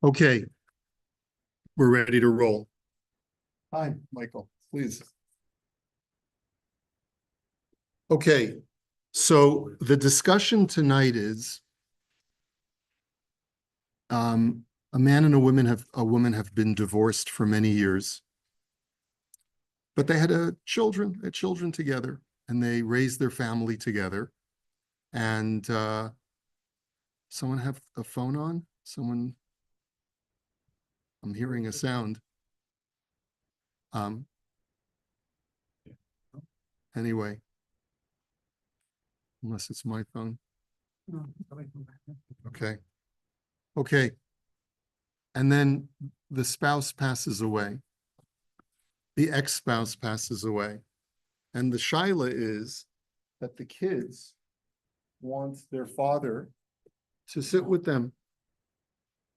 Okay, we're ready to roll. Hi, Michael, please. Okay, so the discussion tonight is a man and a woman have been divorced for many years, but they had children together, and they raised their family together. And someone have a phone on? Someone, I'm hearing a sound. Anyway, unless it's my phone. Okay. Okay. And then the spouse passes away. The ex-spouse passes away. And the shaila is that the kids want their father to sit with them.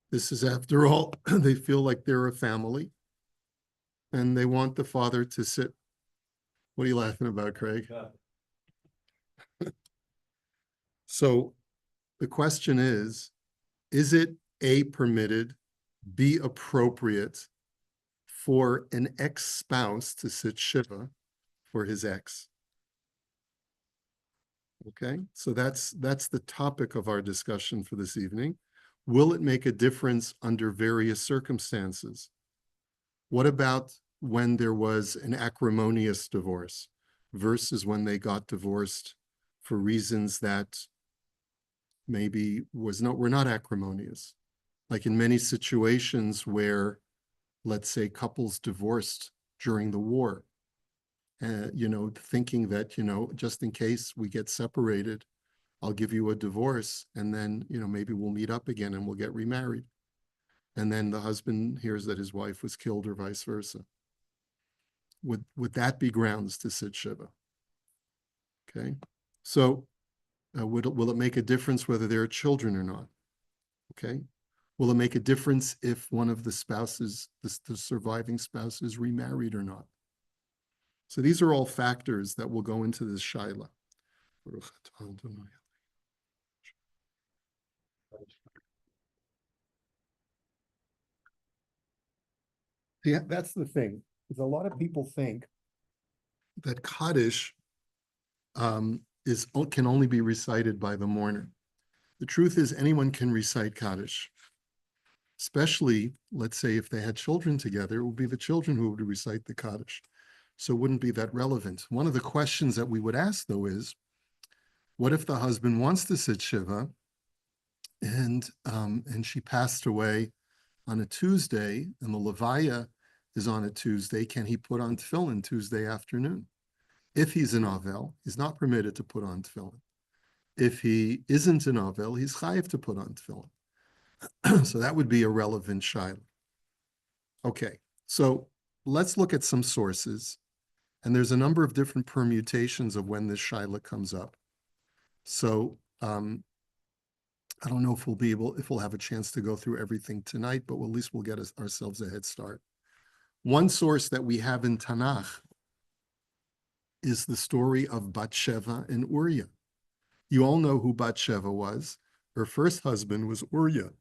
This is, after all, they feel like they're a family, and they want the father to sit. What are you laughing about, Craig? Yeah. So the question is it A, permitted, B, appropriate for an ex-spouse to sit shiva for his ex? Okay, so that's the topic of our discussion for this evening. Will it make a difference under various circumstances? What about when there was an acrimonious divorce versus when they got divorced for reasons that maybe were not acrimonious? Like in many situations where, let's say, couples divorced during the war, thinking that, just in case we get separated, I'll give you a divorce, and then, maybe we'll meet up again and we'll get remarried. And then the husband hears that his wife was killed, or vice versa. Would that be grounds to sit shiva? Okay, so will it make a difference whether there are children or not? Okay, will it make a difference if one of the spouses, the surviving spouse, is remarried or not? So these are all factors that will go into this shaila. Yeah, that's the thing, is a lot of people think that Kaddish can only be recited by the mourner. The truth is, anyone can recite Kaddish. Especially, let's say, if they had children together, it would be the children who would recite the Kaddish. So it wouldn't be that relevant. One of the questions that we would ask, though, is, what if the husband wants to sit shiva and she passed away on a Tuesday, and the levaya is on a Tuesday? Can he put on tefillin Tuesday afternoon? If he's an avel, he's not permitted to put on tefillin. If he isn't an avel, he's chayiv to put on tefillin. So that would be a relevant shaila. Okay, so let's look at some sources. And there's a number of different permutations of when this shaila comes up. So I don't know if we'll have a chance to go through everything tonight, but at least we'll get ourselves a head start. One source that we have in Tanakh is the story of Bathsheba and Uriah. You all know who Bathsheba was. Her first husband was Uriah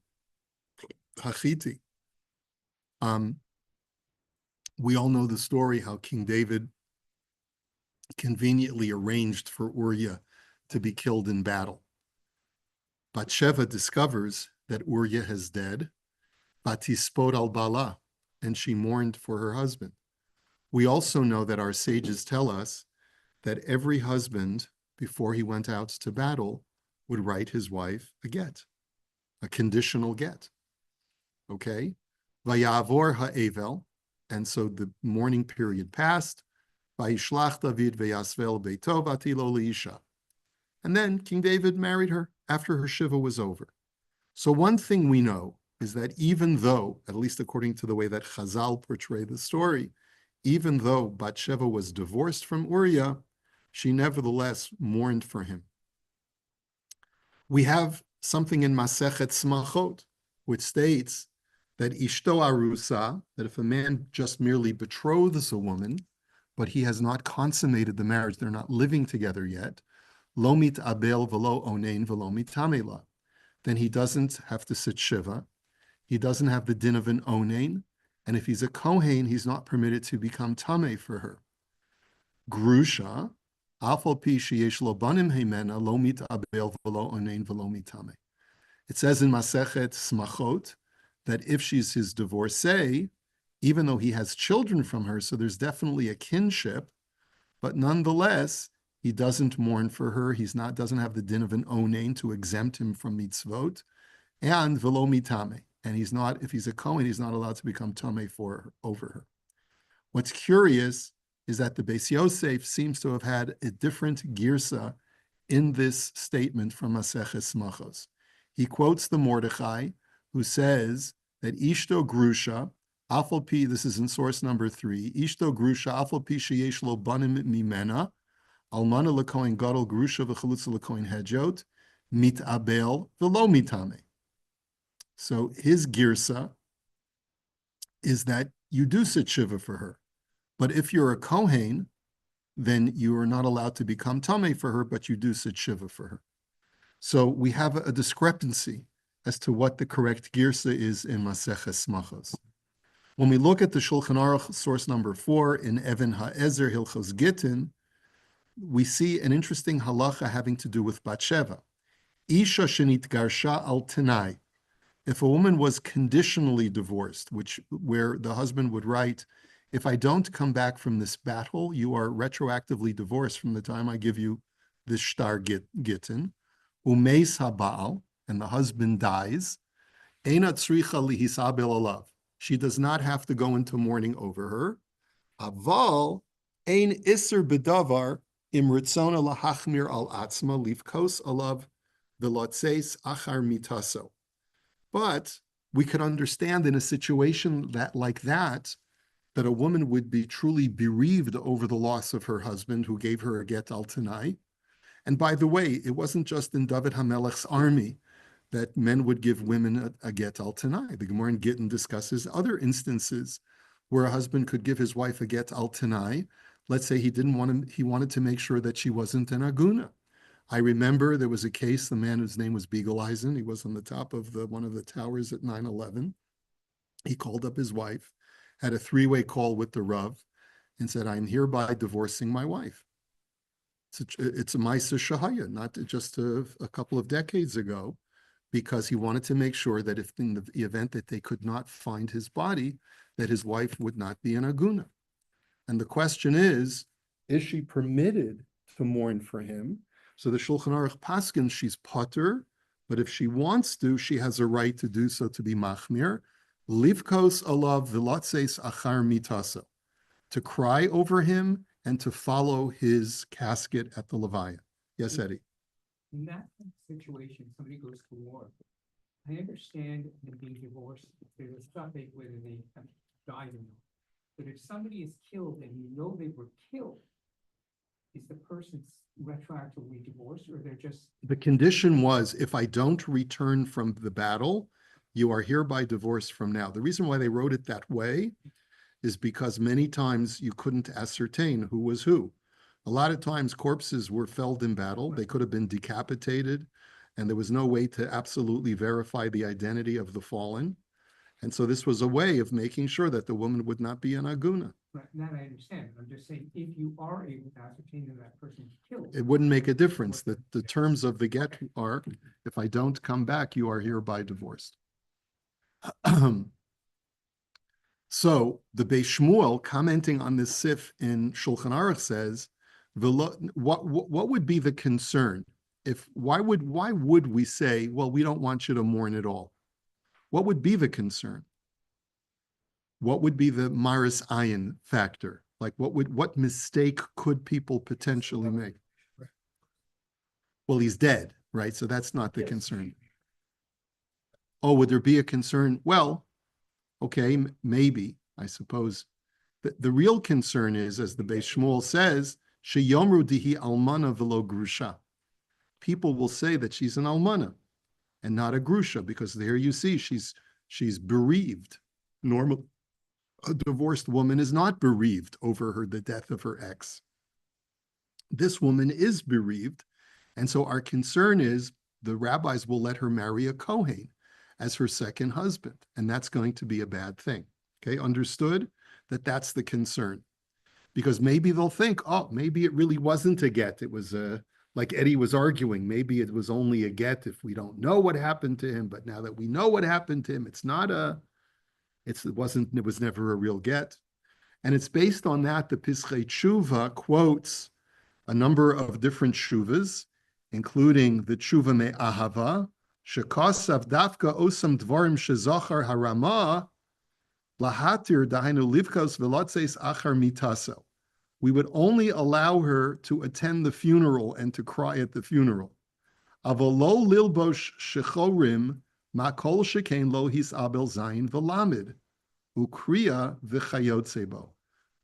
Hachiti. We all know the story how King David conveniently arranged for Uriah to be killed in battle. Bathsheba discovers that Uriah is dead, Batispod al Bala, and she mourned for her husband. We also know that our sages tell us that every husband, before he went out to battle, would write his wife a get, a conditional get. Okay? Vayavor ha'evel, and so the mourning period passed. Vayishlach David vayasvel beito vatilo leisha. And then King David married her after her shiva was over. So one thing we know is that even though, at least according to the way that Chazal portray the story, even though Bathsheba was divorced from Uriah, she nevertheless mourned for him. We have something in Masechet Smachot, which states that Ishto Arusa, that if a man just merely betroths a woman, but he has not consummated the marriage, they're not living together yet, Lomit Abel velo onein velo mitamela, then he doesn't have to sit shiva, he doesn't have the din of an onain. And if he's a kohen, he's not permitted to become tameh for her. Grusha, afal pi sheyesh lo banim heimena lo mitabel v'lo onain v'lo mitame. It says in Masechet Smachot that if she's his divorcee, even though he has children from her, so there's definitely a kinship, but nonetheless, he doesn't mourn for her. Doesn't have the din of an onain to exempt him from mitzvot, and v'lo mitame. And if he's a Kohen, he's not allowed to become tameh over her. What's curious is that the Beis Yosef seems to have had a different girsa in this statement from Maseches Smachos. He quotes the Mordechai, who says that Ishto Grusha, Afal Pi, this is in source number 3, Ishto Grusha, Afal Pi sheyesh lo banim mimena, Almana lekohen gadol Grusha v'chalutza lekohen hedjot, mit abel v'lo mitame. So his girsa is that you do sit shiva for her. But if you're a Kohen, then you are not allowed to become tameh for her, but you do sit shiva for her. So we have a discrepancy as to what the correct girsa is in Maseches Smachos. When we look at the Shulchan Aruch source number 4 in Even HaEzer Hilchos Gittin, we see an interesting halacha having to do with Batsheva. Isha shenit garsha al tenai. If a woman was conditionally divorced, where the husband would write, if I don't come back from this battle, you are retroactively divorced from the time I give you this shtar gittin, umeis haba'al, and the husband dies, eina tzricha lihisabel alav. She does not have to go into mourning over her. Aval ein iser bedavar im ritzona lahachmir al atzma livkos alav velotzeis achar mitaso. But we could understand in a situation like that a woman would be truly bereaved over the loss of her husband who gave her a get al tanai. And by the way, it wasn't just in David HaMelech's army that men would give women a get al tanai. The Gemara in Gittin discusses other instances where a husband could give his wife a get al tanai. Let's say he wanted to make sure that she wasn't an aguna. I remember there was a case, the man whose name was Beagleisen, he was on the top of one of the towers at 9/11. He called up his wife, had a 3-way call with the Rav, and said, I'm hereby divorcing my wife. It's a Maisa Shahaya, not just a couple of decades ago, because he wanted to make sure that if in the event that they could not find his body, that his wife would not be an aguna. And the question is she permitted to mourn for him? So the Shulchan Aruch paskins, she's potter, but if she wants to, she has a right to do so, to be machmir. Livkos alav v'lotzeis achar mitaso, to cry over him and to follow his casket at the Levaya. Yes, Eddie? In that situation, somebody goes to war. I understand them being divorced, if there's a suffix whether they have died or not. But if somebody is killed and you know they were killed, is the person retroactively divorced, or they're just... The condition was, if I don't return from the battle, you are hereby divorced from now. The reason why they wrote it that way is because many times you couldn't ascertain who was who. A lot of times corpses were felled in battle. They could have been decapitated, and there was no way to absolutely verify the identity of the fallen. And so this was a way of making sure that the woman would not be an aguna. But that I understand. I'm just saying, if you are able to ascertain that person is killed, it wouldn't make a difference. The terms of the get are, if I don't come back, you are hereby divorced. So the Beis Shmuel, commenting on this sif in Shulchan Aruch, says, what would be the concern? Why would we say, well, we don't want you to mourn at all? What would be the concern? What would be the maris ayin factor? Like what mistake could people potentially make? Well, he's dead, right? So that's not the concern. Oh, would there be a concern? Well, okay, maybe, I suppose. The real concern is, as the Beis Shmuel says, sheyomru dihi almana v'lo grusha. People will say that she's an almana and not a grusha, because there you see she's bereaved. Normal, a divorced woman is not bereaved over the death of her ex. This woman is bereaved, and so our concern is the rabbis will let her marry a Kohen. as her second husband, and that's going to be a bad thing. Okay, understood that that's the concern. Because maybe they'll think, oh, maybe it really wasn't a get. It was like Eddie was arguing, maybe it was only a get if we don't know what happened to him. But now that we know what happened to him, it was never a real get. And it's based on that the Pischei Tshuva quotes a number of different tshuvas, including the Tshuva Me'ahava, Shekosav Dafka Osam Dvarim Shezachar Harama, Lahatir Dahainu Livkos Velotzeis Achar Mitaso. We would only allow her to attend the funeral and to cry at the funeral. Avolo lilbosh shechorim makol shekain lo his abel zayin velamid ukriya v'chayotzebo.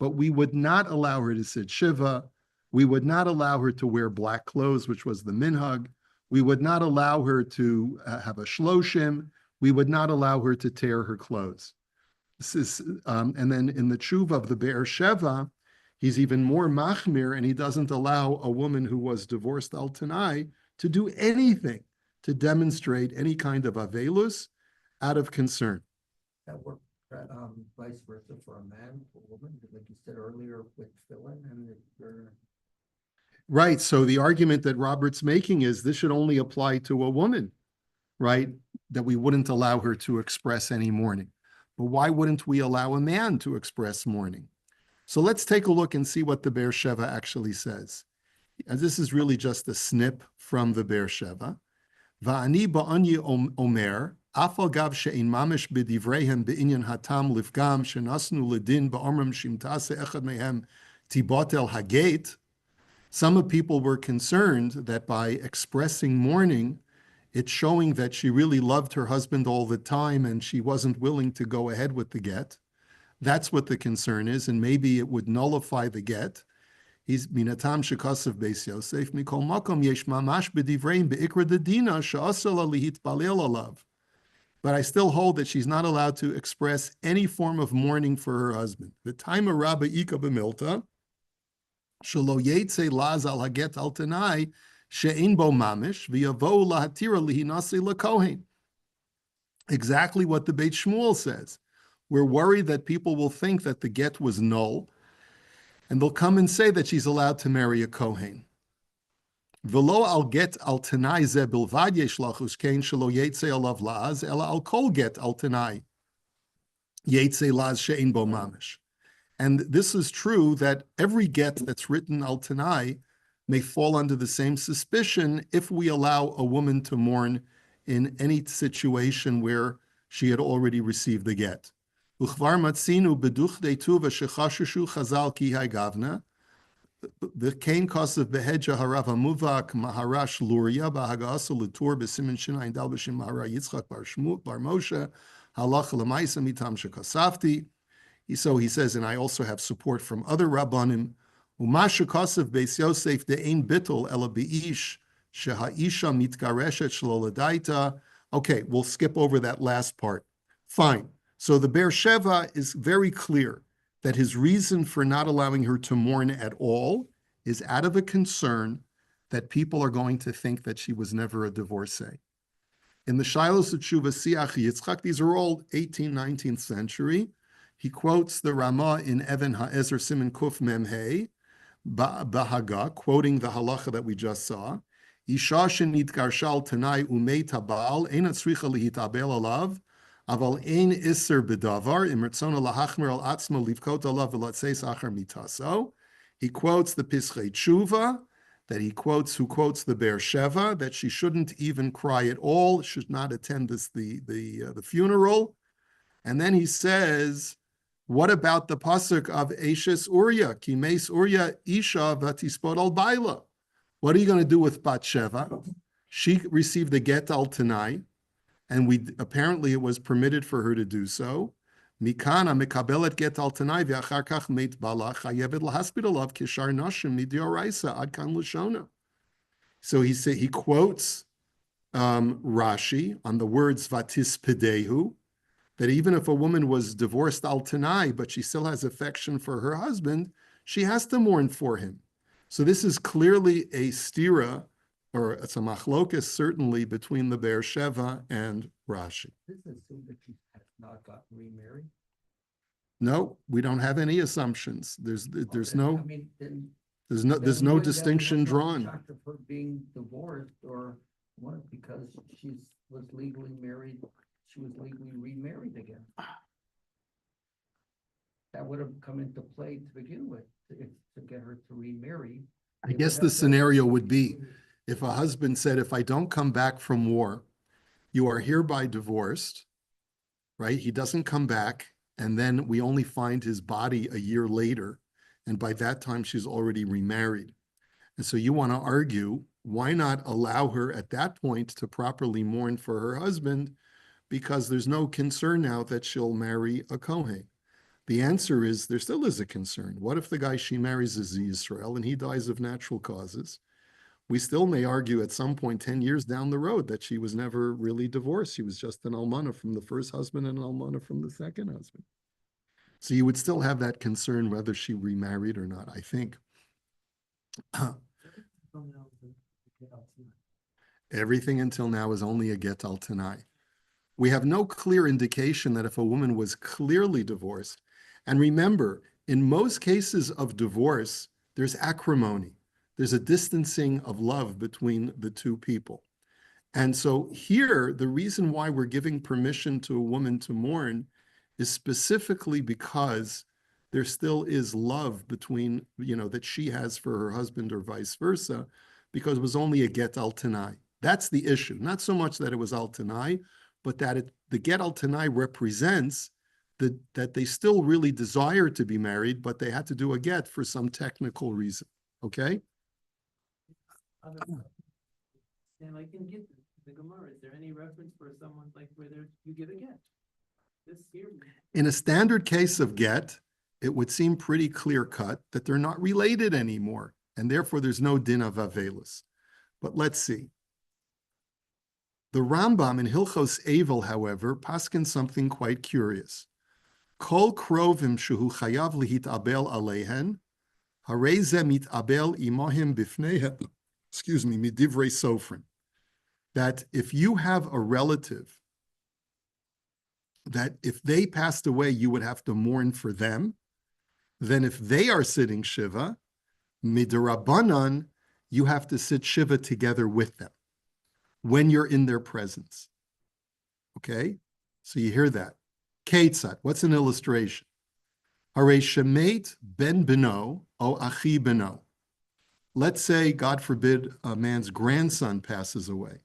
But we would not allow her to sit shiva. We would not allow her to wear black clothes, which was the minhag. We would not allow her to have a shloshim. We would not allow her to tear her clothes. This is, and then in the tshuva of the Be'er Sheva, he's even more machmir, and he doesn't allow a woman who was divorced al tanai to do anything to demonstrate any kind of avelus out of concern. That work, vice versa for a man, for a woman, like you said earlier with tefillin, and if you're... Right. So the argument that Robert's making is this should only apply to a woman, right? That we wouldn't allow her to express any mourning. But why wouldn't we allow a man to express mourning? So let's take a look and see what the Be'er Sheva actually says. And this is really just a snip from the Be'er Sheva. Va'ani ba'anyi omer, afal gav she'in mamish b'divreihem be'inyan hatam livgam shenasnu ledin ba'omram shimtase echad mehem tibotel hagate. Some people were concerned that by expressing mourning, it's showing that she really loved her husband all the time and she wasn't willing to go ahead with the get. That's what the concern is, and maybe it would nullify the get. He's minatam shekasav beis Yosef mikol makom yesh mamash b'divreim beikra dedina she'asala lihitbalel alav. But I still hold that she's not allowed to express any form of mourning for her husband. The time of Rabba Ika b'milta shelo yetze laz al haget al tanai she'in bo mamish v'yavo lahatira lihinasi lakohen. Exactly what the Beit Shmuel says. We're worried that people will think that the get was null, and they'll come and say that she's allowed to marry a Kohen. V'lo al get al tanai ze bilvad yesh lachus kein shelo yetze alav laz, ela al kol get al tanai yetze laz she'in bo mamish. And this is true that every get that's written al tanai may fall under the same suspicion if we allow a woman to mourn in any situation where she had already received the get. Uchvar matzinu beduchdei tuva shechashushu chazal ki gavna. The kain kosav beheja harav hamuvak maharash luria bahagasa lutur besimin shinayin dal b'shem mahara Yitzchak bar Moshe halach lemaisa mitam shekasafti. So he says, and I also have support from other rabbanim. Umasha kosav beis Yosef de'ein bittul ela beish shehaisha mitgareshet shlo ladaita. Okay, we'll skip over that last part. Fine. So the Be'er Sheva is very clear that his reason for not allowing her to mourn at all is out of a concern that people are going to think that she was never a divorcee. In the Shilos Tshuva Siach Yitzchak, these are all 18th, 19th century. He quotes the Ramah in Even HaEzer Siman Kuf Mem Hey, Bahaga, quoting the halacha that we just saw. Isha shenit garshal tanai umei tabal, eina tzricha lihitabel alav, aval ein iser bedavar, imertzona lahachmer al atzma livkot alav v'latseis achar mitaso. He quotes the Pischei Tshuva, that he quotes, who quotes the Be'er Sheva, that she shouldn't even cry at all, should not attend the funeral. And then he says, what about the pasuk of Eshes Uriah, ki meis Uriah isha vatispod al baila? What are you going to do with Bat-Sheva? She received a get al tanai, and apparently it was permitted for her to do so. Mikana mekabelet get al tanai v'achar kach meit bala chayevet lahaspid alav kishar nashim midioraisa ad kan lashona. So he quotes Rashi on the words vatis pedehu, that even if a woman was divorced al tanai, but she still has affection for her husband, she has to mourn for him. So this is clearly a stira or it's a machlokas certainly between the Be'er Sheva and Rashi. This is assumed that she has not gotten remarried. No, we don't have any assumptions. There's Okay, no, I mean, then. there's no then wouldn't that distinction have no drawn. effect of her being divorced or what, because was legally married, she was legally remarried again. That would have come into play to begin with, to get her to remarry. I They would guess have the to- scenario would be if a husband said, if I don't come back from war, you are hereby divorced, right? He doesn't come back, and then we only find his body a year later, and by that time she's already remarried. And so you want to argue, why not allow her at that point to properly mourn for her husband, because there's no concern now that she'll marry a Kohen? The answer is there still is a concern. What if the guy she marries is Israel and he dies of natural causes? We still may argue at some point 10 years down the road that she was never really divorced. She was just an almana from the first husband and an almana from the second husband. So you would still have that concern whether she remarried or not, I think. Everything until now is only a get al tanai. We have no clear indication that if a woman was clearly divorced, and remember, in most cases of divorce, there's acrimony. There's a distancing of love between the two people. And so here, the reason why we're giving permission to a woman to mourn is specifically because there still is love between, that she has for her husband or vice versa, because it was only a get al tanai. That's the issue. Not so much that it was al tanai, but that the get al tanai represents that they still really desire to be married, but they had to do a get for some technical reason. Okay? And like in Gittin, the Gemara, is there any reference for someone like where you give a get? This here. In a standard case of get, it would seem pretty clear cut that they're not related anymore, and therefore there's no din of avelus. But let's see. The Rambam in Hilchos Eivel, however, paskins something quite curious. Kol krovim shehu chayav lihit'abel aleihen, harei ze mit'abel imohim bifneihem, midivrei sofrin. That if you have a relative, that if they passed away, you would have to mourn for them, then if they are sitting Shiva, midirabanan, you have to sit Shiva together with them when you're in their presence. Okay? So you hear that. Ketzat, what's an illustration? Hare shemet ben beno o achi beno. Let's say, God forbid, a man's grandson passes away.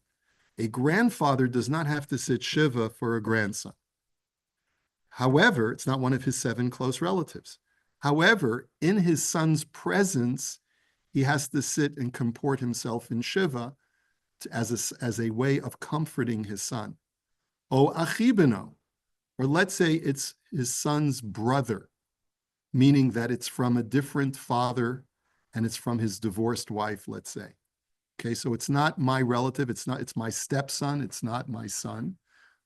A grandfather does not have to sit Shiva for a grandson. However, it's not one of his 7 close relatives. However, in his son's presence, he has to sit and comport himself in Shiva as a way of comforting his son. O achibeno, or let's say it's his son's brother, meaning that it's from a different father and it's from his divorced wife, let's say. Okay, so it's not my relative, it's my stepson, it's not my son.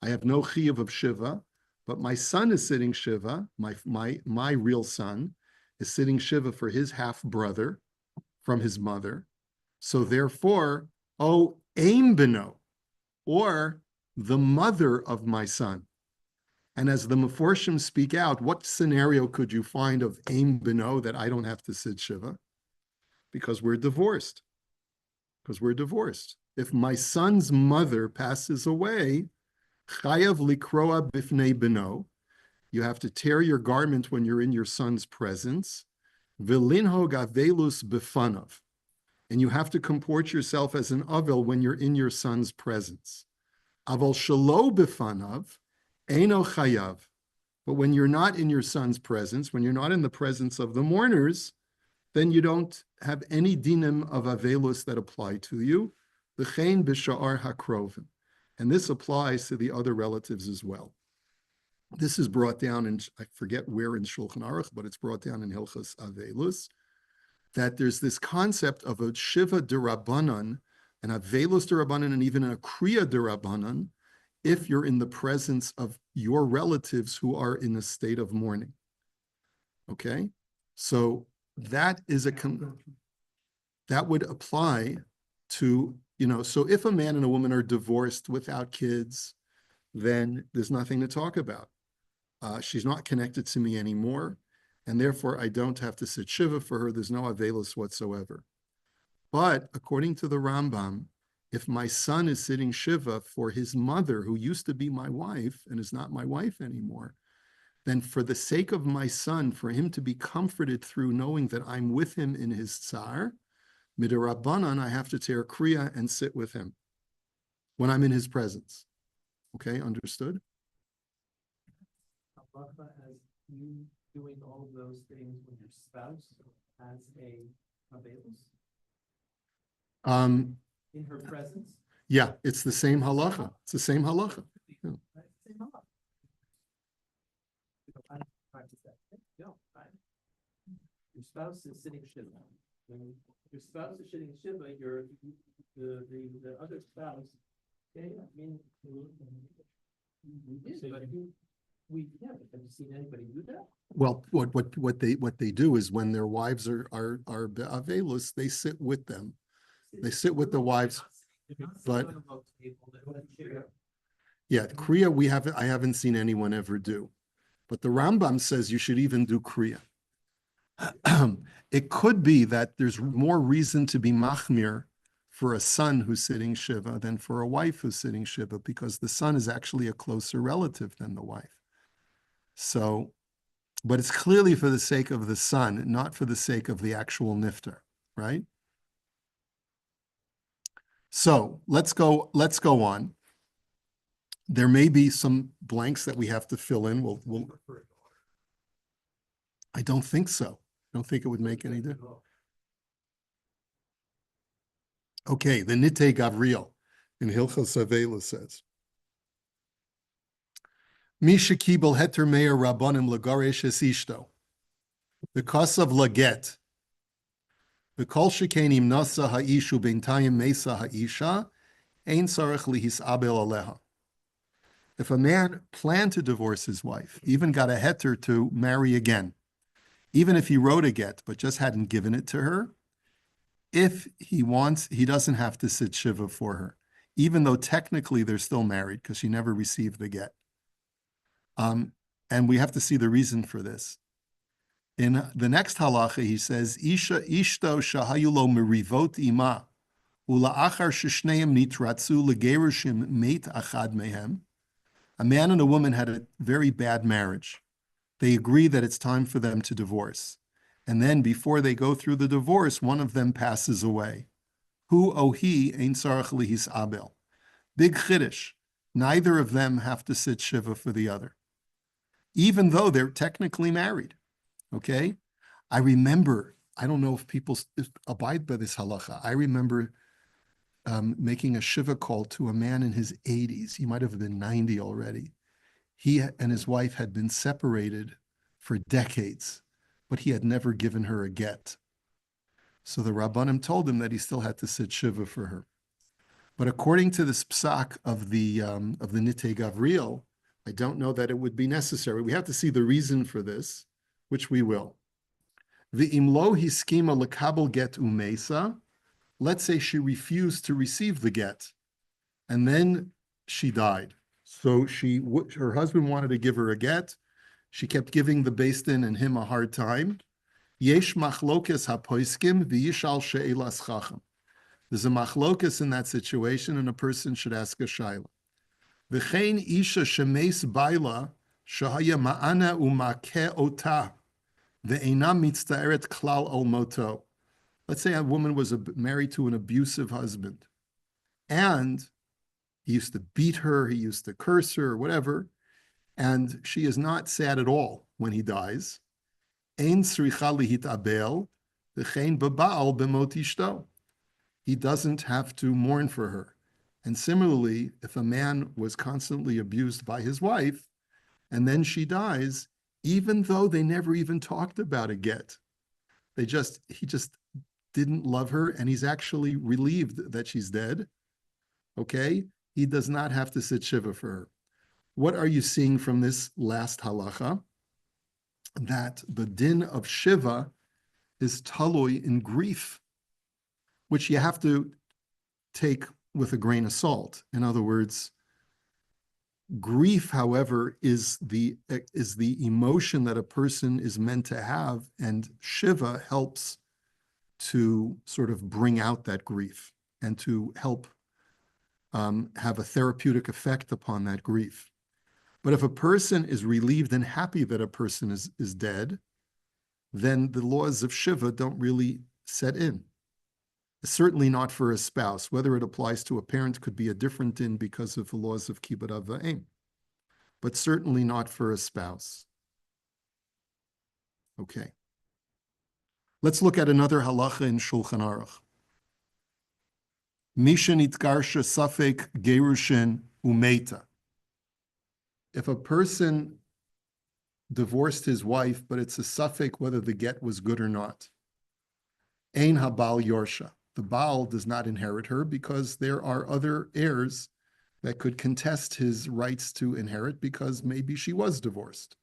I have no chiyuv of Shiva, but my son is sitting Shiva, my real son is sitting Shiva for his half-brother from his mother. So therefore, O aim beno, or the mother of my son. And as the Meforshim speak out, what scenario could you find of aim beno that I don't have to sit Shiva? Because we're divorced. If my son's mother passes away, chayav likroa bifnei beno, you have to tear your garment when you're in your son's presence, v'linhog avelus bifanav, and you have to comport yourself as an avel when you're in your son's presence. Aval shelo bifanav, eino chayav, but when you're not in your son's presence, when you're not in the presence of the mourners, then you don't have any dinim of avelus that apply to you. V'chein b'sha'ar hakrovim. And this applies to the other relatives as well. This is brought down in, I forget where in Shulchan Aruch, but it's brought down in Hilchos Avelus, that there's this concept of a Shiva derabanan, an Avelus derabanan, and even a Kriya derabanan, if you're in the presence of your relatives who are in a state of mourning. Okay? So that is that would apply to, So if a man and a woman are divorced without kids, then there's nothing to talk about. She's not connected to me anymore, and therefore I don't have to sit shiva for her. There's no avelus whatsoever. But according to the Rambam, if my son is sitting shiva for his mother, who used to be my wife and is not my wife anymore, then for the sake of my son, for him to be comforted through knowing that I'm with him in his tsar, midirabanan, I have to tear kriya and sit with him when I'm in his presence. Okay, understood? Halacha as you doing all of those things with your spouse as a avelus in her presence? Yeah, it's the same halacha. It's the same halacha. Yeah. Right, same halacha. I don't practice that. No, your spouse is sitting shiva. When your spouse is sitting shiva, the other spouse. Yeah, I mean, have you seen anybody do that? Well, what they do is when their wives are avelus, they sit with them. They sit with the wives. But yeah, kriya I haven't seen anyone ever do. But the Rambam says you should even do kriya. It could be that there's more reason to be machmir for a son who's sitting shiva than for a wife who's sitting shiva, because the son is actually a closer relative than the wife. So, but it's clearly for the sake of the son, not for the sake of the actual niftar, right? So let's go on. There may be some blanks that we have to fill in. I don't think so. I don't think it would make any difference. Okay, the Nite Gavriel in Hilchos Avela says, Misha kibel heter meir rabbanim lagaresh es ishto, because of laget, the kol shekenim nasa ha'ishu b'intayim mesa ha'isha, ein sarach lihis abel aleha. If a man planned to divorce his wife, even got a heter to marry again, even if he wrote a get, but just hadn't given it to her, if he wants, he doesn't have to sit shiva for her, even though technically they're still married because she never received the get. And we have to see the reason for this. In the next halacha, he says, Isha ishto shahayulo merivot ima, ula'achar sheshneim nitratzu legerushim meit achad mehem. A man and a woman had a very bad marriage. They agree that it's time for them to divorce. And then before they go through the divorce, one of them passes away. Hu ohi ein sarach lihis abel. Big chiddush. Neither of them have to sit shiva for the other, even though they're technically married. Okay? I remember, I don't know if people abide by this halacha. I remember making a shiva call to a man in his 80s. He might have been 90 already. He and his wife had been separated for decades, but he had never given her a get. So the Rabbanim told him that he still had to sit shiva for her. But according to this psak of the Nite Gavriel, I don't know that it would be necessary. We have to see the reason for this, which we will. The imlo hiskima lekabel get umesa. Let's say she refused to receive the get, and then she died. So her husband wanted to give her a get. She kept giving the Beis Din and him a hard time. Yesh machlokes hapoiskim v'yishal she'elas chacham. There's a machlokes in that situation, and a person should ask a shaila. V'chein isha shemes baila shahaya ma'ana u'makeh ota ve'ena mitzta'eret klal al moto. Let's say a woman was married to an abusive husband, and he used to beat her, he used to curse her, whatever, and she is not sad at all when he dies. Ein sricha lihit abel, v'chein baba'al b'mot ishto. He doesn't have to mourn for her. And similarly, if a man was constantly abused by his wife, and then she dies, even though they never even talked about a get, he just didn't love her, and he's actually relieved that she's dead. Okay? He does not have to sit shiva for her. What are you seeing from this last halacha? That the din of shiva is taloi in grief, which you have to take with a grain of salt. In other words, grief, however, is the emotion that a person is meant to have, and Shiva helps to sort of bring out that grief and to help have a therapeutic effect upon that grief. But if a person is relieved and happy that a person is dead, then the laws of Shiva don't really set in. Certainly not for a spouse. Whether it applies to a parent could be a different din because of the laws of Kibbud Av V'Em, but certainly not for a spouse. Okay. Let's look at another halacha in Shulchan Aruch. Misha nitgarsha safek gerushin umeta. If a person divorced his wife, but it's a safek whether the get was good or not, ein habal yorsha. The Baal does not inherit her because there are other heirs that could contest his rights to inherit because maybe she was divorced.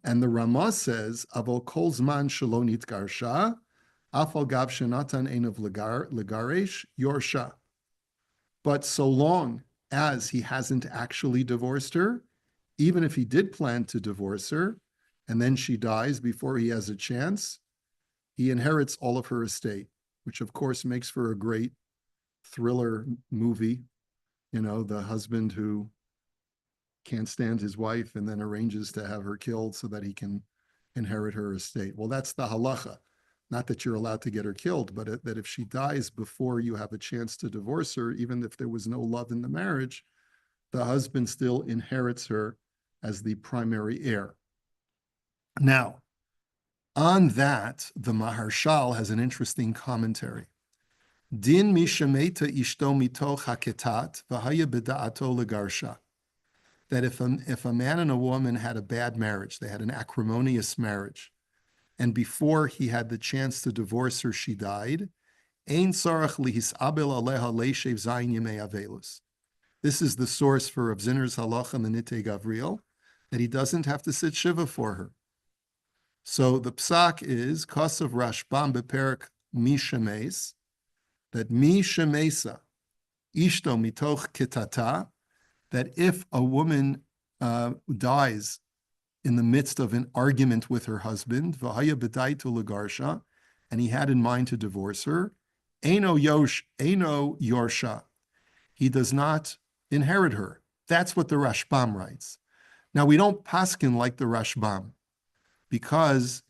And the Ramah says, Avol kol zman shelo nitgarsha, afal gav shenatan ein of legaresh yorsha. But so long as he hasn't actually divorced her, even if he did plan to divorce her, and then she dies before he has a chance, he inherits all of her estate, which of course makes for a great thriller movie. You know, the husband who can't stand his wife and then arranges to have her killed so that he can inherit her estate. Well, that's the halacha. Not that you're allowed to get her killed, but that if she dies before you have a chance to divorce her, even if there was no love in the marriage, the husband still inherits her as the primary heir. Now, on that, the Maharshal has an interesting commentary. Din mishameta ishto mitoch haketat v'haya b'da'ato legarsha. That if a man and a woman had a bad marriage, they had an acrimonious marriage, and before he had the chance to divorce her, she died, ein sarach lihisabel aleha leishev zayin yemei avelus. This is the source for Rav Zinner's halacha and the Nitei Gavriel, that he doesn't have to sit shiva for her. So the psak is Kasav Rashbam beperik mi shemes, that mi shemesa ishto mitoch kitata, that if a woman dies in the midst of an argument with her husband, v'haya b'daitu legarsha, and he had in mind to divorce her, eino yorsha, he does not inherit her. That's what the Rashbam writes. Now, we don't paskin like the Rashbam because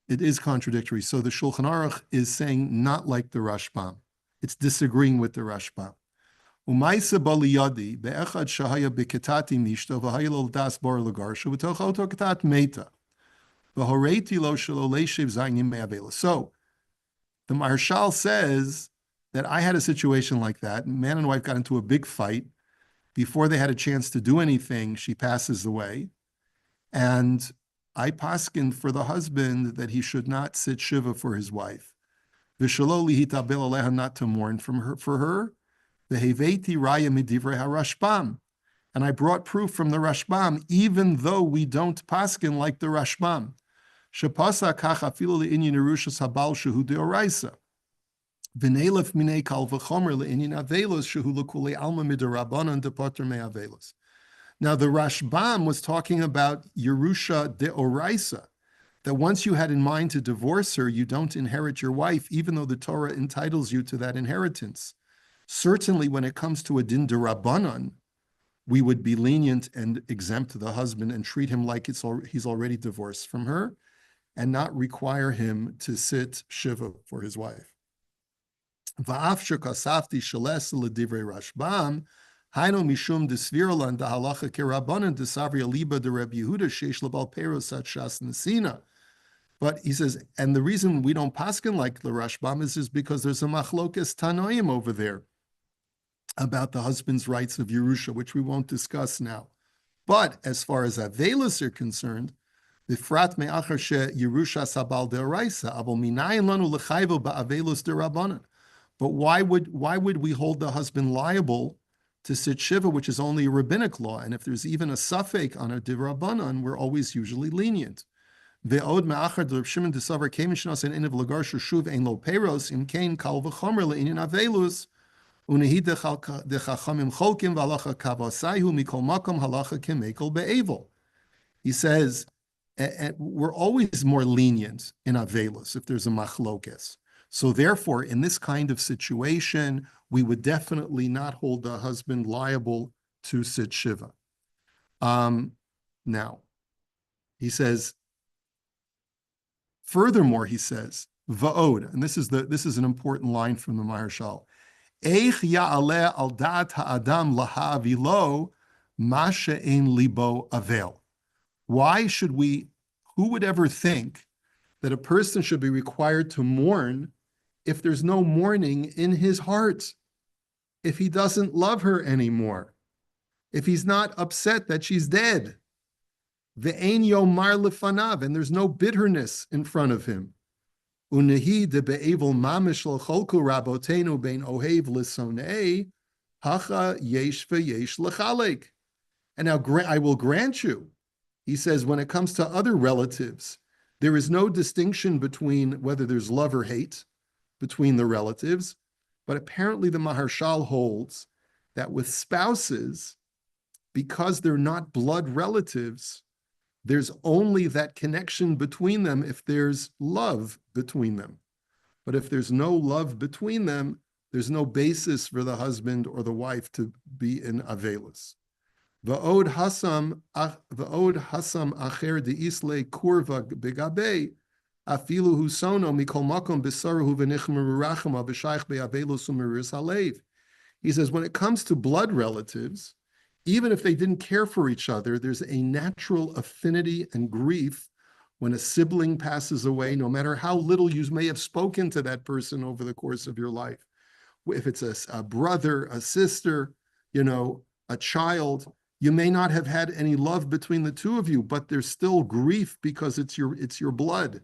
it is contradictory. So the Shulchan Aruch is saying not like the Rashbam. It's disagreeing with the Rashbam. Umaisa baliyadi be'echad shahaya b'ketati mishto v'haya lo das bar legarsha v'toch oto ketat meta v'horeiti lo shelo leishev zayim me'avela. So the Maharshal says that I had a situation like that. Man and wife got into a big fight. Before they had a chance to do anything, she passes away. And I paskin for the husband that he should not sit shiva for his wife. V'shelo lihitabel aleha, not to mourn for her. V'heveti raya midivrei harashbam. And I brought proof from the Rashbam, even though we don't paskin like the Rashbam. Shepasa kach afilu le'inyan erushas habal shehu deoraisa. V'neilef minei kal v'chomer le'inyan avelos shehu l'kulei alma midarabanan depoter me'avelos. Now, the Rashbam was talking about Yerusha deoraisa, that once you had in mind to divorce her, you don't inherit your wife, even though the Torah entitles you to that inheritance. Certainly, when it comes to a din derabanan, we would be lenient and exempt the husband and treat him like he's already divorced from her, and not require him to sit shiva for his wife. Va'af shekasafti sheles l'divrei Rashbam, hainu mishum desvirolan da halacha kerabanan desavri aliba de Reb Yehuda sheish lebal peros at shas nesina. But he says, and the reason we don't paskin like the Rashbam is because there's a machlokas tanoim over there about the husband's rights of Yerusha, which we won't discuss now. But as far as Avelis are concerned, Bifrat me'achar she Yerusha sabal de'oraisa, abo minayin lanu l'chayvo ba'avelos de'rabanan. But why would we hold the husband liable to sit shiva, which is only a rabbinic law? And if there's even a suffix on a de'rabanan, we're always usually lenient. Ve'od me'achar de Reb Shimon de Savar kemen shnas en enev lagar shuv ein lo peros im kain kal v'chomer le'inyan avelus unehi de chachamim cholkim v'halacha kavasayhu mikol makom halacha kemekel be'evel. He says, we're always more lenient in avelus if there's a machlokes. So therefore, in this kind of situation, we would definitely not hold the husband liable to sit shiva. Now, he says, furthermore, he says, va'od, and this is an important line from the Maharshal. Eich ya'aleh al da'at ha'adam laha'avilo ma she'en libo avel. Why should we, who would ever think that a person should be required to mourn if there's no mourning in his heart? If he doesn't love her anymore? If he's not upset that she's dead? Ve'ein yomar lefanav, and there's no bitterness in front of him. Unehi de be'evil mamish l'cholku rabotenu bein ohev l'sonei, hacha yesh ve'yesh l'chalek. And now I will grant you, he says, when it comes to other relatives, there is no distinction between whether there's love or hate between the relatives. But apparently the Maharshal holds that with spouses, because they're not blood relatives, there's only that connection between them if there's love between them. But if there's no love between them, there's no basis for the husband or the wife to be in avelus. Va'od hasam acher deisle kurva begabe afilu husono mikol makom besaruhu v'nichmer rachama v'shaych be'avelus u'meris halev. He says, when it comes to blood relatives, even if they didn't care for each other, there's a natural affinity and grief when a sibling passes away, no matter how little you may have spoken to that person over the course of your life. If it's a brother, a sister, a child, you may not have had any love between the two of you, but there's still grief because it's your blood,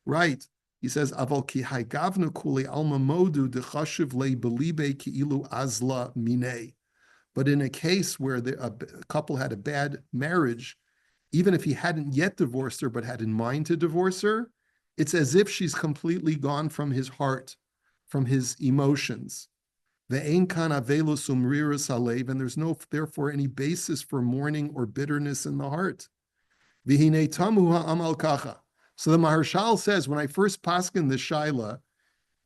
right? He says, "Aval ki haygavnu kuli alma modu dechashiv le belibe ki ilu azla mine." But in a case where a couple had a bad marriage, even if he hadn't yet divorced her but had in mind to divorce her, it's as if she's completely gone from his heart, from his emotions. And there's no, therefore, any basis for mourning or bitterness in the heart. So the Maharshal says, when I first paskin the Shaila,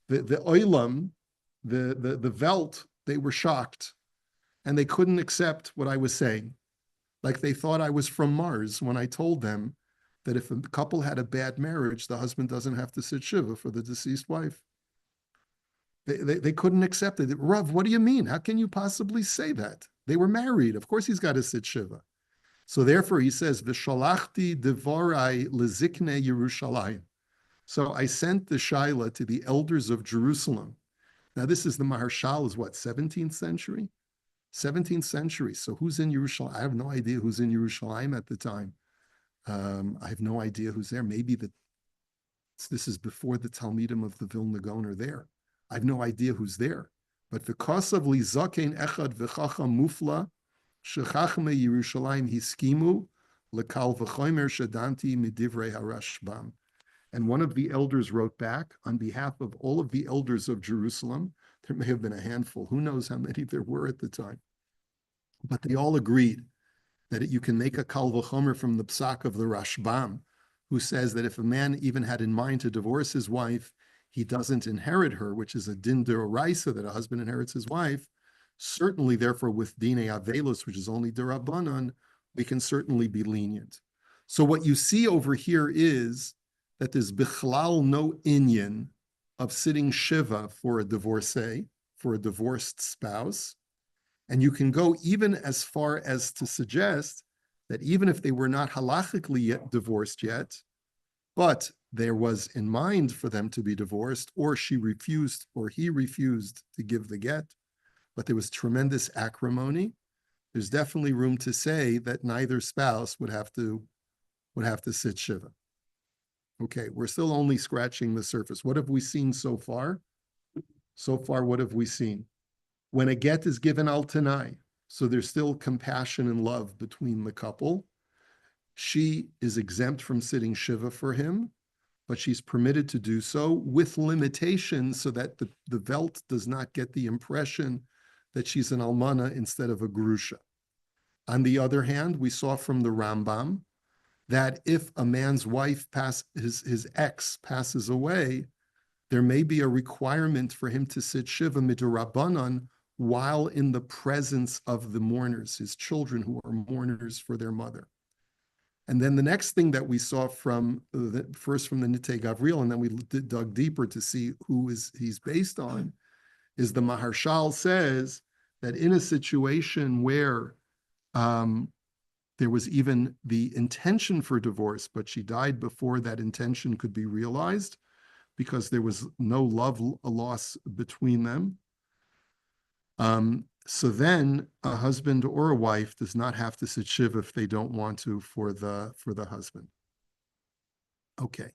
the Oilam, the Velt, they were shocked. And they couldn't accept what I was saying. Like they thought I was from Mars when I told them that if a couple had a bad marriage, the husband doesn't have to sit shiva for the deceased wife. They couldn't accept it. Rav, what do you mean? How can you possibly say that? They were married. Of course he's got to sit shiva. So therefore he says, V'shalachti devarai lezikne Yerushalayim. So I sent the Shaila to the elders of Jerusalem. Now this is the Maharshal is what, 17th century? 17th century. So who's in Yerushalayim? I have no idea who's in Yerushalayim at the time. I have no idea who's there. Maybe this is before the Talmidim of the Vilna Gaon are there. I have no idea who's there. But v'kasav li zaken echad v'chacham mufla shechachme Yerushalayim hiskimu lekal v'chomer shadanti midivrei harashbam. And one of the elders wrote back on behalf of all of the elders of Jerusalem. There may have been a handful. Who knows how many there were at the time? But they all agreed that you can make a kal v'chomer from the psak of the Rashbam, who says that if a man even had in mind to divorce his wife, he doesn't inherit her, which is a din d'oraisa that a husband inherits his wife. Certainly, therefore, with dinei avelus, which is only d'Rabbanan, we can certainly be lenient. So what you see over here is that there's bichlal no inyan of sitting shiva for a divorcee, for a divorced spouse. And you can go even as far as to suggest that even if they were not halachically yet divorced yet, but there was in mind for them to be divorced, or she refused, or he refused to give the get, but there was tremendous acrimony, there's definitely room to say that neither spouse would have to sit shiva. Okay, we're still only scratching the surface. What have we seen so far? So far, what have we seen? When a get is given al tanai, so there's still compassion and love between the couple. she is exempt from sitting Shiva for him, but she's permitted to do so with limitations so that the Welt does not get the impression that she's an almana instead of a grusha. On the other hand, we saw from the Rambam that if a man's wife his ex passes away, there may be a requirement for him to sit Shiva midurabanan while in the presence of the mourners, his children who are mourners for their mother. And then the next thing that we saw from first from the Nitei Gavriel, and then we dug deeper to see who he's based on, is the Maharshal says that in a situation where there was even the intention for divorce, but she died before that intention could be realized because there was no love loss between them. So then a husband or a wife does not have to sit Shiva if they don't want to for the husband. Okay,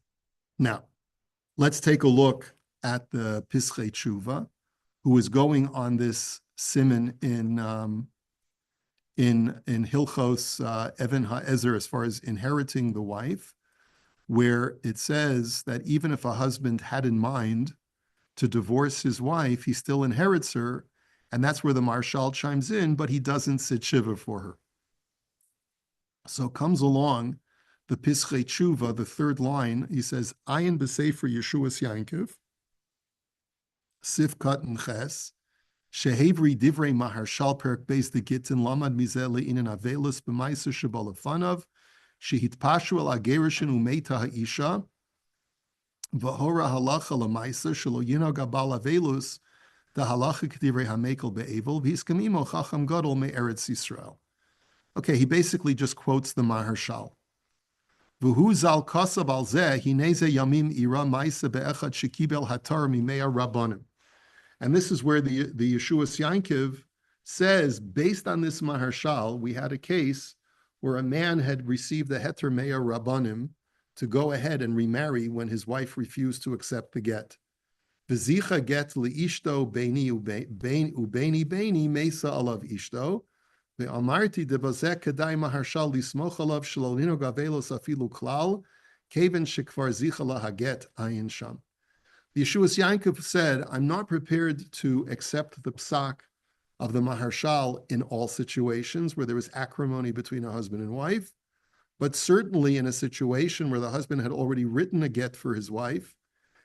now let's take a look at the Pischei Tshuva, who is going on this siman in Hilchos Even HaEzer as far as inheriting the wife, where it says that even if a husband had in mind to divorce his wife, he still inherits her, and that's where the Marshal chimes in, but he doesn't sit Shiva for her. So comes along the Pischei Tshuva, the third line, he says, Ayin b'sefer Yeshuas Yankov, Sif Kat and Ches, Shehevri divrei Maharshal perk beis the Gittin lamad mizeh le'inin avelus b'maiser shebalafanav, shehitpashu el agerishin umeita ha'isha, v'hora halacha l'maiser shelo yinog abal avelus, the halacha k'divrei hamekel be'evel, v'hiskamimo chacham gadol me'eretz Yisrael. Okay, he basically just quotes the Maharshal. V'hu zal kasav al zeh, hineze yamim ira maisa be'echad shekibel hatar mimea rabbanim. And this is where the Yeshuas Yankiv says, based on this Maharshal, we had a case where a man had received the heter meya rabbanim to go ahead and remarry when his wife refused to accept the get. V'zicha get li'ishto beini ubeini mesa alav ishto. Ve'amarti debazek kedai Maharshal lismoch alav shalolino gavelos afilu klal keven shekvar zicha lahaget ayin sham. The Yeshuas Yankov said, I'm not prepared to accept the psak of the Maharshal in all situations where there was acrimony between a husband and wife, but certainly in a situation where the husband had already written a get for his wife,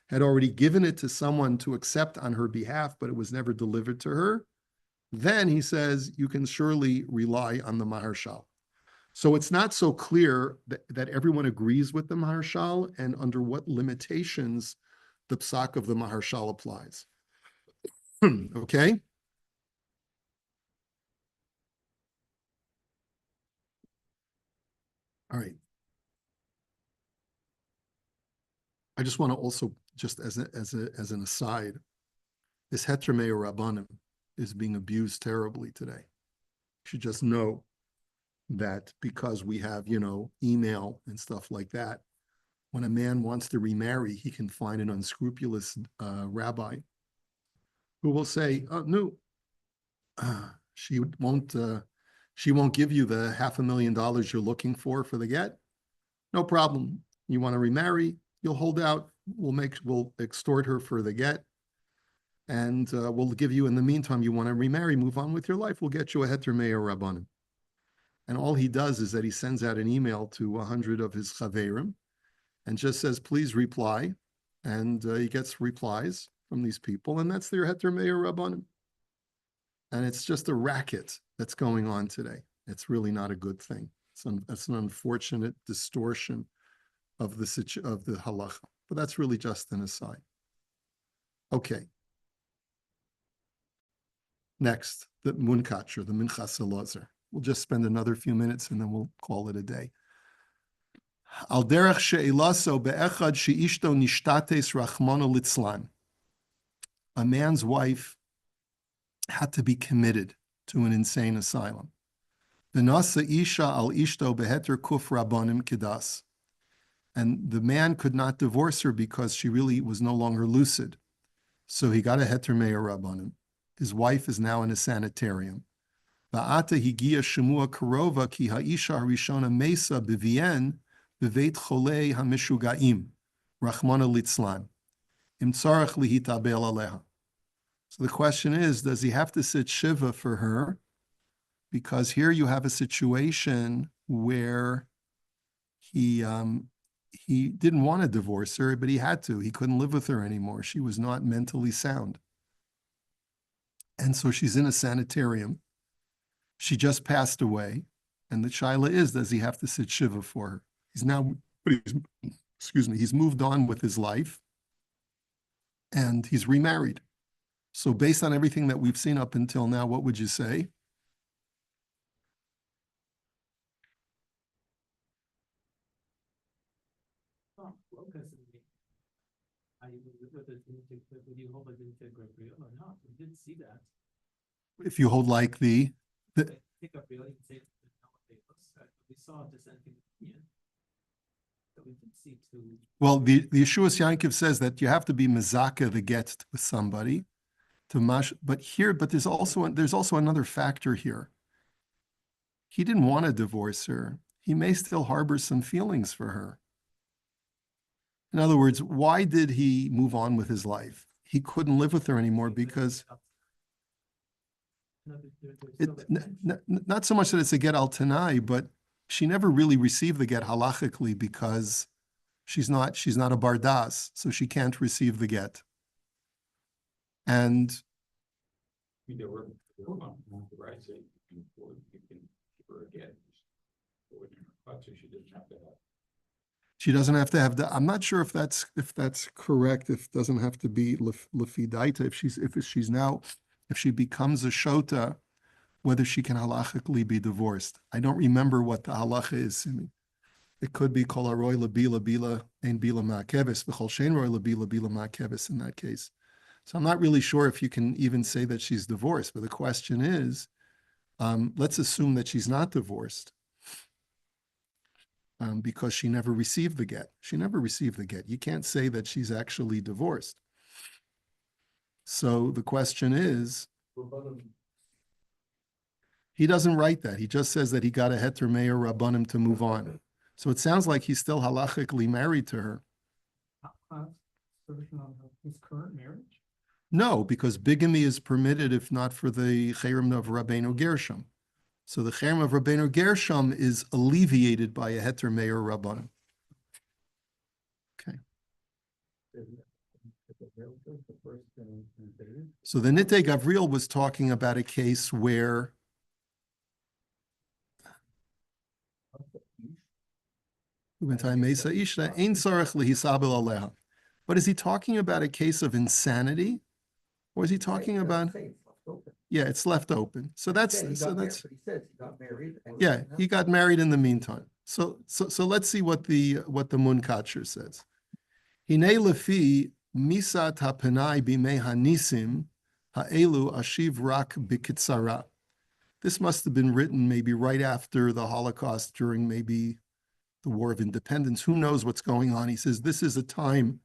had already given it to someone to accept on her behalf, but it was never delivered to her, then he says, you can surely rely on the Maharshal. So it's not so clear that everyone agrees with the Maharshal and under what limitations the psak of the Maharshal applies. Okay? All right. I just want to also, just as an aside, this heter meya rabbanim is being abused terribly today. You should just know that because we have, email and stuff like that, when a man wants to remarry, he can find an unscrupulous rabbi who will say, "Oh no, she won't give you the $500,000 you're looking for the get. No problem. You want to remarry? You'll hold out. We'll extort her for the get, and we'll give you in the meantime. You want to remarry? Move on with your life. We'll get you a heter meya rabbanim." And all he does is that he sends out an email to 100 of his chaverim and just says, please reply. And he gets replies from these people, and that's their heter meya rabbanim. And it's just a racket that's going on today. It's really not a good thing. It's an unfortunate distortion of the halacha. But that's really just an aside. Okay. Next, the Munkatcher, the Minchas Elazar. We'll just spend another few minutes and then we'll call it a day. Al derech she'elaso be'echad she'ishto nishtates rachmana litzlan. A man's wife had to be committed to an insane asylum. V'nasa isha al ishto beheter kuf rabbanim kidas. And the man could not divorce her because she really was no longer lucid. So he got a heter meya rabbanim. His wife is now in a sanitarium. Va'ata higia shemua karova ki ha'isha harishona mesa b'vien b'veit cholei hamishugaim, rachmana litzlan, im tzarach lihitabel aleha. So the question is, does he have to sit shiva for her? Because here you have a situation where he didn't want to divorce her, but he had to. He couldn't live with her anymore. She was not mentally sound. And so she's in a sanitarium. She just passed away. And the shaila is, does he have to sit shiva for her? He's now, he's moved on with his life and he's remarried. So based on everything that we've seen up until now, what would you say? Oh, well, because whether you hold it into Gabriel or not, we didn't see that. If you hold like the I think Gabriel, you can say we saw dissenting opinion. But we didn't see two. well, the Yeshuas Yankiv says that you have to be mezaka the get with somebody to mash, but there's also another factor here. He didn't want to divorce her. He may still harbor some feelings for her. In other words, why did he move on with his life? He couldn't live with her anymore because not so much that it's a get al tanai, but she never really received the get halachically because she's not a bardas, so she can't receive the get. And There were right, so you can give her a get. So she didn't have to have. she doesn't have to have the. I'm not sure if that's correct. If it doesn't have to be lefidaita. If she becomes a shota, whether she can halachically be divorced. I don't remember what the halacha is, Simi. It could be kol haroy bila ein bila ma'akeves v'chol shein roy bila ma'akeves in that case. So I'm not really sure if you can even say that she's divorced. But the question is, let's assume that she's not divorced. Because she never received the get. She never received the get. You can't say that she's actually divorced. So the question is, he doesn't write that. He just says that he got a heter meir rabbanim to move on. So it sounds like he's still halachically married to her. His current marriage? No, because bigamy is permitted if not for the cherem of Rabbeinu Gershom. So the cherem of Rabbeinu Gershom is alleviated by a heter meir rabbanim. Okay. So the Nitei Gavriel was talking about a case where but is he talking about a case of insanity? Or is he talking about? Yeah, it's left open. So that's He says he got married. yeah, he got married in the meantime. So let's see what the Munkacher says. Hinei lefi misat hapenai bimei hanisim ha'elu ashiv rak bikitzara. This must have been written maybe right after the Holocaust, during maybe the War of Independence. Who knows what's going on? He says this is a time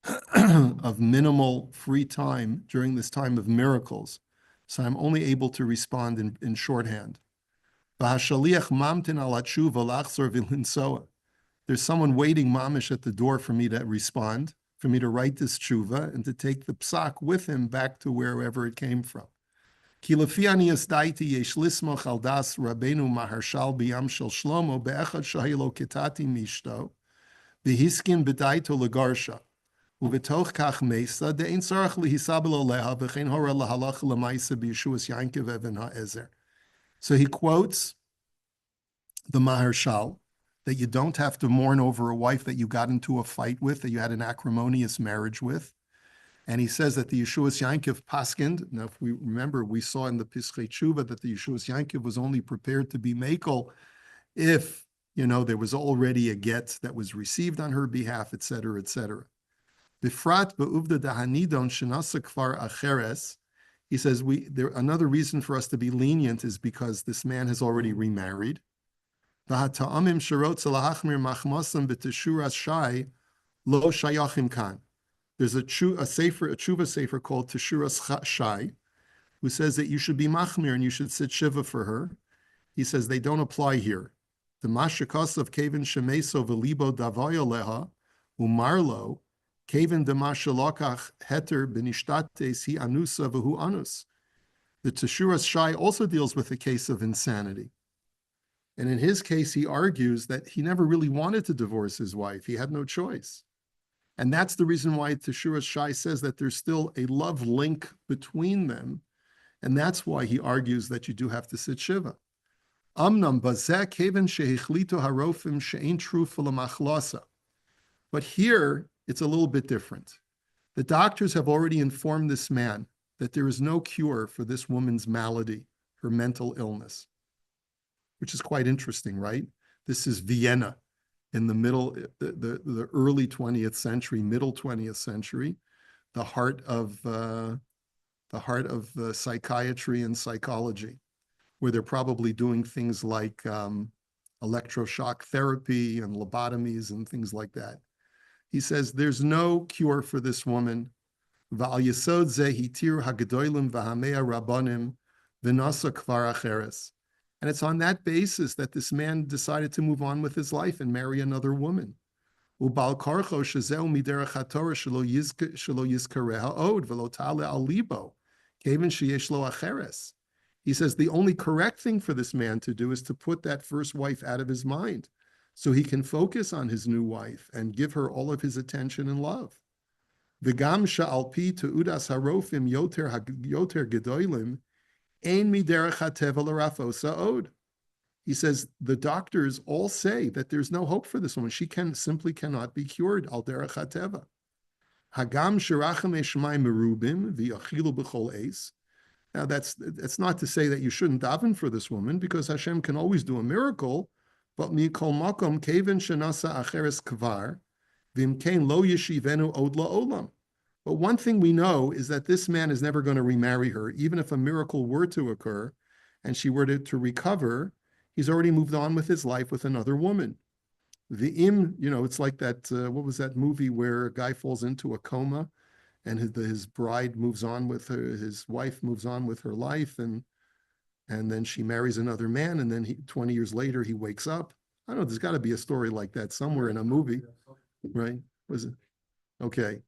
of minimal free time during this time of miracles. So I'm only able to respond in shorthand. There's someone waiting mamish at the door for me to respond, for me to write this tshuva and to take the psak with him back to wherever it came from. Ki lefi ani asdaiti yesh lismoch al das Rabbeinu Maharshal biyam shel Shlomo be'echad shahilo kitati mishto v'hiskin b'daito legarsha uvetoch kach mesa de'ein tzarach lihisab leha v'chein hora lahalach lemaisa b'Yeshuas Yankiv Even HaEzer. So he quotes the Maharshal that you don't have to mourn over a wife that you got into a fight with, that you had an acrimonious marriage with. And he says that the Yeshuas Yankiv paskind. Now, if we remember, we saw in the Pischei Tshuva that the Yeshuas Yankiv was only prepared to be mekel if, there was already a get that was received on her behalf, et cetera, et cetera. Bifrat be'uvda dahanidon shenasa kvar acheres. He says another reason for us to be lenient is because this man has already remarried. V'hata'amim sherot zalahachmir machmasam b'teshuras shai lo shayachim kan. There's a tshuva sefer called Teshuras Shai who says that you should be machmir and you should sit shiva for her. He says they don't apply here. The mashakos of kevin shemeso v'libo davoyo leha umarlo kevin demashalokach heter benishtates hi anusa v'hu anus. The Teshuras Shai also deals with a case of insanity. And in his case, he argues that he never really wanted to divorce his wife. He had no choice. And that's the reason why Teshuras Shai says that there's still a love link between them. And that's why he argues that you do have to sit Shiva. Amnam bazeh keven shehichlito harofim she'ein trufa lamachlasa. But here, it's a little bit different. The doctors have already informed this man that there is no cure for this woman's malady, her mental illness, which is quite interesting, right? This is Vienna in the middle, the early 20th century, middle 20th century, the heart of psychiatry and psychology, where they're probably doing things like electroshock therapy and lobotomies and things like that. He says there's no cure for this woman. And it's on that basis that this man decided to move on with his life and marry another woman. He says the only correct thing for this man to do is to put that first wife out of his mind so he can focus on his new wife and give her all of his attention and love. V'gam sha'alpi te'udas harofim yoter gedolim ein miderech hateva l'rafosa od. He says the doctors all say that there's no hope for this woman. She simply cannot be cured al derech hateva. Hagam shirachem eshmai merubim v'yachilu b'chol eis. Now that's not to say that you shouldn't daven for this woman because Hashem can always do a miracle. But mikol makom keven shenasa acheres kvar. But one thing we know is that this man is never going to remarry her, even if a miracle were to occur and she were to recover. He's already moved on with his life with another woman. It's like that, what was that movie where a guy falls into a coma and his bride moves on with her, his wife moves on with her life, and then she marries another man, and then 20 years later he wakes up. I don't know, there's got to be a story like that somewhere in a movie. Right? Was it? Okay.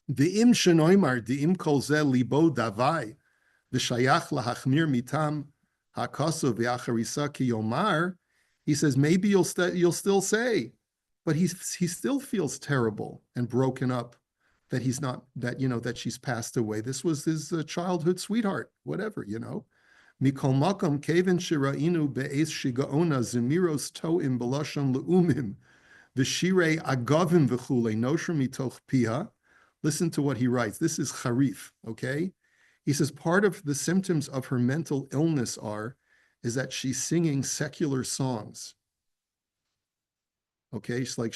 The im shenoimar, the im kol ze libo davai, the shayach lahachmir mitam hakaso v'acharisa ki yomar. He says maybe you'll still say, but he still feels terrible and broken up that he's not that she's passed away. This was his childhood sweetheart, whatever. Mikol makom keven shirainu be'es shigaona zemiros to'im belashon le'umim v'shirei agavim v'chule nosher mitoch pia. Listen to what he writes. This is charif, okay? He says part of the symptoms of her mental illness is that she's singing secular songs. Okay, it's like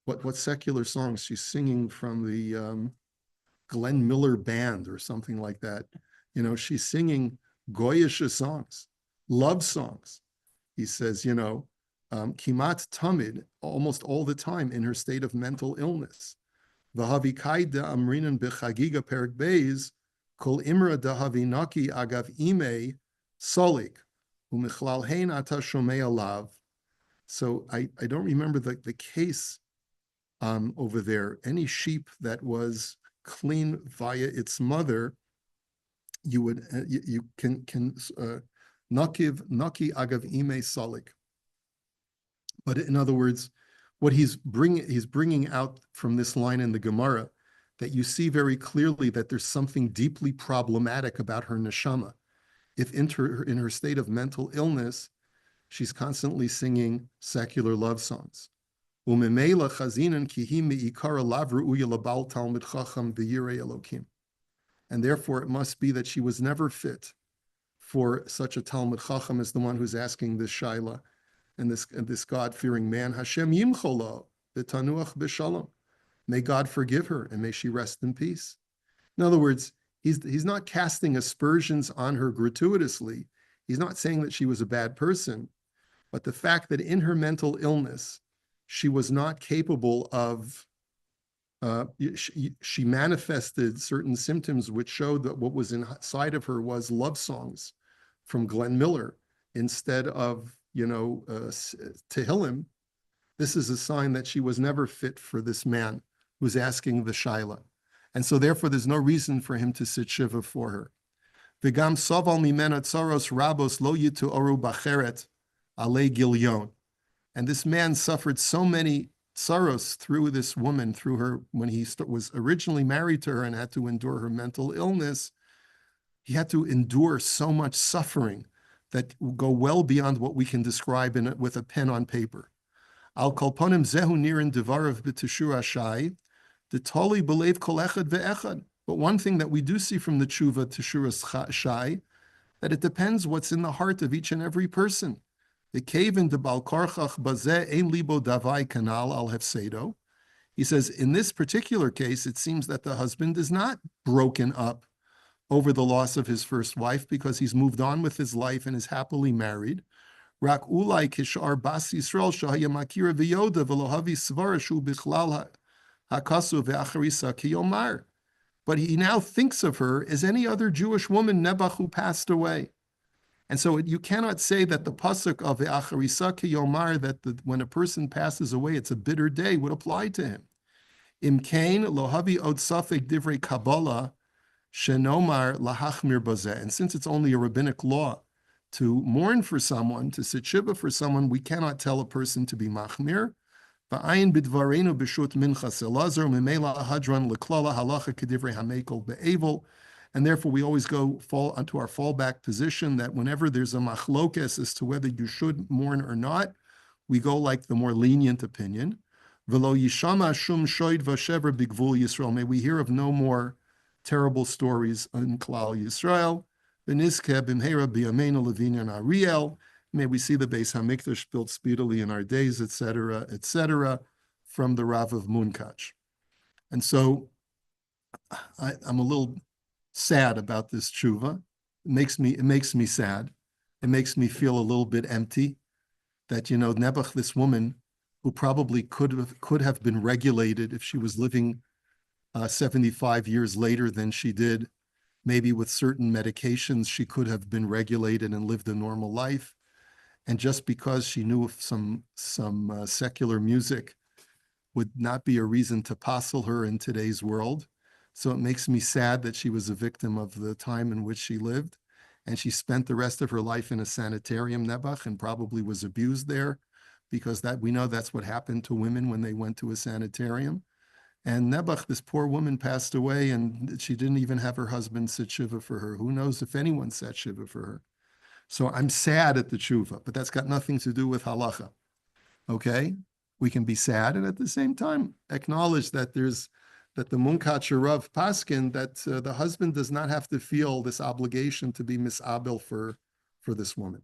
what secular songs? She's singing from the Glenn Miller Band or something like that. She's singing Goyish songs, love songs. He says, kimat tamid, almost all the time in her state of mental illness. V'havikai da amrinan b'chagiga perik beis, kol imra da havinaki agav ime solik, u'michlal hein ata shomei alav. So I don't remember the case over there. Any sheep that was clean via its mother, you can naki agav ime solik. But in other words, what he's bringing out from this line in the Gemara, that you see very clearly that there's something deeply problematic about her neshama. If in her state of mental illness, she's constantly singing secular love songs. And therefore, it must be that she was never fit for such a Talmud Chacham as the one who's asking this shaila and this God-fearing man. Hashem yimcholo b'tanuach b'shalom. May God forgive her and may she rest in peace. In other words, he's not casting aspersions on her gratuitously. He's not saying that she was a bad person, but the fact that in her mental illness, she was not capable of she manifested certain symptoms which showed that what was inside of her was love songs from Glenn Miller instead of, Tehillim. This is a sign that she was never fit for this man who's asking the shaila. And so therefore, there's no reason for him to sit shiva for her. V'gam soval mimena tsaros rabos lo yitu oru bacheret ale gilyon. And this man suffered so many sorrows through this woman, through her, when he was originally married to her and had to endure her mental illness. He had to endure so much suffering that go well beyond what we can describe with a pen on paper. Al kolponim zehu nirin devarav b'teshur hashai, detoli belev kol echad ve'echad. But one thing that we do see from the tshuva teshur hashai, that it depends what's in the heart of each and every person. The kaven de bal karchach bazeh ein libo davai kanal al hefsedo. He says, in this particular case, it seems that the husband is not broken up over the loss of his first wife because he's moved on with his life and is happily married. Rak ulai kishar bas Yisrael shahaya makira v'yoda v'lohavi svara shu bichlal hakasu ve'acharisa kiyomar. But he now thinks of her as any other Jewish woman, Nebuch, who passed away. And so you cannot say that the pasuk of ve'acharisa kiyomar, that when a person passes away, it's a bitter day, would apply to him. Imkain lohavi od safek divrei Kabbalah shenomar lahachmir bazeh. And since it's only a rabbinic law to mourn for someone, to sit shiva for someone, we cannot tell a person to be machmir. V'ayin bidvarenu b'shut minchas elazar memela hadran leklala halacha kedivrei hamekel be'evel. And therefore, we always fall onto our fallback position that whenever there's a machlokes as to whether you should mourn or not, we go like the more lenient opinion. V'lo yishama shum shoyd v'shever bigvul Yisrael. May we hear of no more terrible stories in Klal Yisrael. V'nizkeh b'mheira b'yameinu levinyan Ariel. May we see the Beis Hamikdash built speedily in our days, etc., from the Rav of Munkach. And so I'm a little sad about this tshuva. It makes me sad. It makes me feel a little bit empty that, Nebuch, this woman who probably could have been regulated if she was living 75 years later than she did. Maybe with certain medications, she could have been regulated and lived a normal life. And just because she knew of some secular music would not be a reason to passel her in today's world. So it makes me sad that she was a victim of the time in which she lived. And she spent the rest of her life in a sanitarium, Nebuch, and probably was abused there, because we know that's what happened to women when they went to a sanitarium. And Nebuch, this poor woman, passed away, and she didn't even have her husband sit shiva for her. Who knows if anyone sat shiva for her? So I'm sad at the tshuva, but that's got nothing to do with halacha. Okay? We can be sad and at the same time acknowledge that that the Munkach Rav Paskin, that the husband does not have to feel this obligation to be misabel for this woman.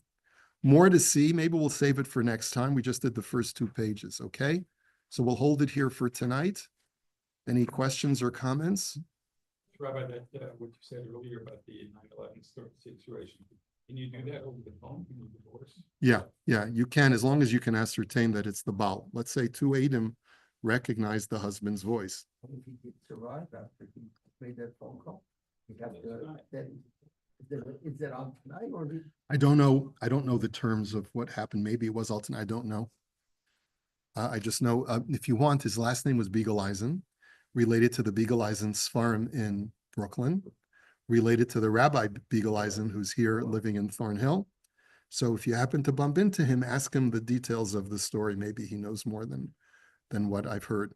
More to see. Maybe we'll save it for next time. We just did the first 2 pages, okay? So we'll hold it here for tonight. Any questions or comments? Rabbi, that what you said earlier about the 9/11 situation, can you do that over the phone? Can you divorce? Yeah, you can, as long as you can ascertain that it's the Baal. Let's say 2 Eidim recognize the husband's voice. What if he did survive after he made that phone call? He got is that on tonight or? I don't know the terms of what happened. Maybe it was Alton. I don't know. I just know, if you want, his last name was Beagleisen, related to the Beagleisen Sfarim in Brooklyn, related to the Rabbi Beagleisen, who's here living in Thornhill. So if you happen to bump into him, ask him the details of the story. Maybe he knows more than what I've heard.